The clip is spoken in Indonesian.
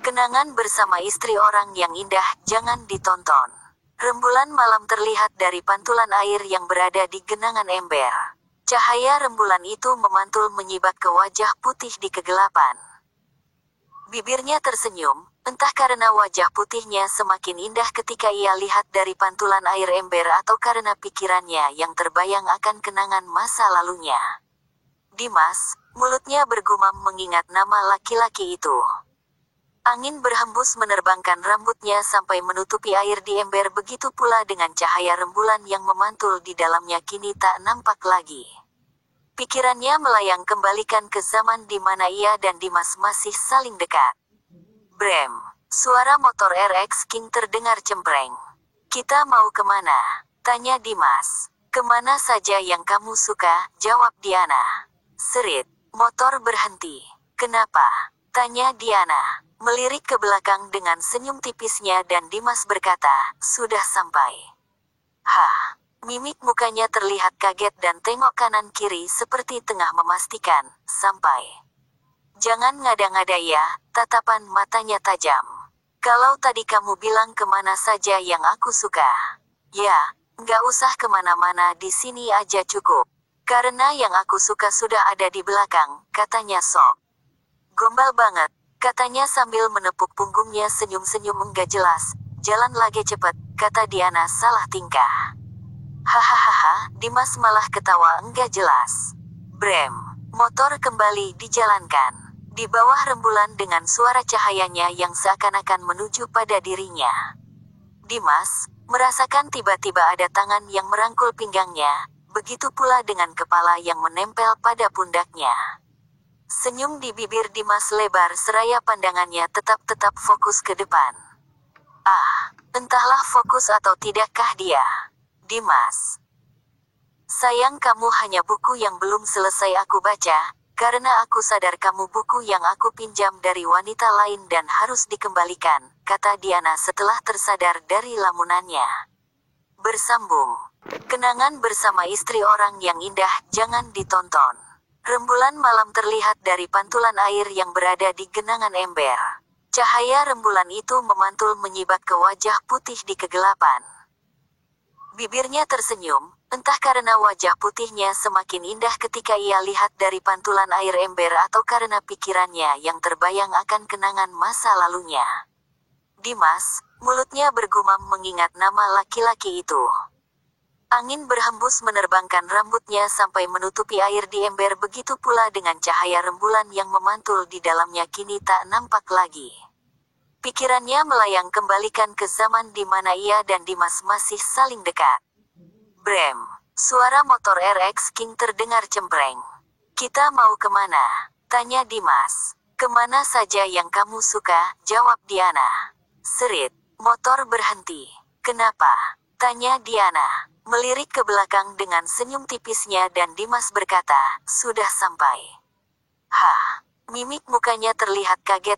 Kenangan bersama istri orang yang indah, jangan ditonton. Rembulan malam terlihat dari pantulan air yang berada di genangan ember. Cahaya rembulan itu memantul menyibak ke wajah putih di kegelapan. Bibirnya tersenyum, entah karena wajah putihnya semakin indah ketika ia lihat dari pantulan air ember atau karena pikirannya yang terbayang akan kenangan masa lalunya. Dimas, mulutnya bergumam mengingat nama laki-laki itu. Angin berhembus menerbangkan rambutnya sampai menutupi air di ember, begitu pula dengan cahaya rembulan yang memantul di dalamnya kini tak nampak lagi. Pikirannya melayang kembalikan ke zaman di mana ia dan Dimas masih saling dekat. Brem, suara motor RX King terdengar cempreng. "Kita mau kemana?" tanya Dimas. "Kemana saja yang kamu suka," jawab Diana. Serit, motor berhenti. "Kenapa?" tanya Diana. Melirik ke belakang dengan senyum tipisnya dan Dimas berkata, "Sudah sampai." Hah. Mimik mukanya terlihat kaget dan tengok kanan kiri seperti tengah memastikan, "Sampai." "Jangan ngada-ngada ya," tatapan matanya tajam. "Kalau tadi kamu bilang kemana saja yang aku suka." "Ya, nggak usah kemana-mana, di sini aja cukup. Karena yang aku suka sudah ada di belakang," katanya sok. "Gombal banget," katanya sambil menepuk punggungnya senyum-senyum enggak jelas. "Jalan lagi cepet," kata Diana salah tingkah. Hahaha, Dimas malah ketawa enggak jelas. Brem, motor kembali dijalankan. Di bawah rembulan dengan suara cahayanya yang seakan-akan menuju pada dirinya. Dimas merasakan tiba-tiba ada tangan yang merangkul pinggangnya, begitu pula dengan kepala yang menempel pada pundaknya. Senyum di bibir Dimas lebar seraya pandangannya tetap fokus ke depan. Entahlah fokus atau tidakkah dia. "Dimas, sayang, kamu hanya buku yang belum selesai aku baca, karena aku sadar kamu buku yang aku pinjam dari wanita lain dan harus dikembalikan," kata Diana setelah tersadar dari lamunannya. Bersambung. Kenangan bersama istri orang yang indah, jangan ditonton. Rembulan malam terlihat dari pantulan air yang berada di genangan ember. Cahaya rembulan itu memantul menyibak ke wajah putih di kegelapan. Bibirnya tersenyum, entah karena wajah putihnya semakin indah ketika ia lihat dari pantulan air ember atau karena pikirannya yang terbayang akan kenangan masa lalunya. Dimas, mulutnya bergumam mengingat nama laki-laki itu. Angin berhembus menerbangkan rambutnya sampai menutupi air di ember, begitu pula dengan cahaya rembulan yang memantul di dalamnya kini tak nampak lagi. Pikirannya melayang kembalikan ke zaman di mana ia dan Dimas masih saling dekat. Brem, suara motor RX King terdengar cempreng. "Kita mau kemana?" tanya Dimas. "Kemana saja yang kamu suka," jawab Diana. Serit, motor berhenti. "Kenapa?" tanya Diana. Melirik ke belakang dengan senyum tipisnya dan Dimas berkata, "Sudah sampai." Hah. Mimik mukanya terlihat kaget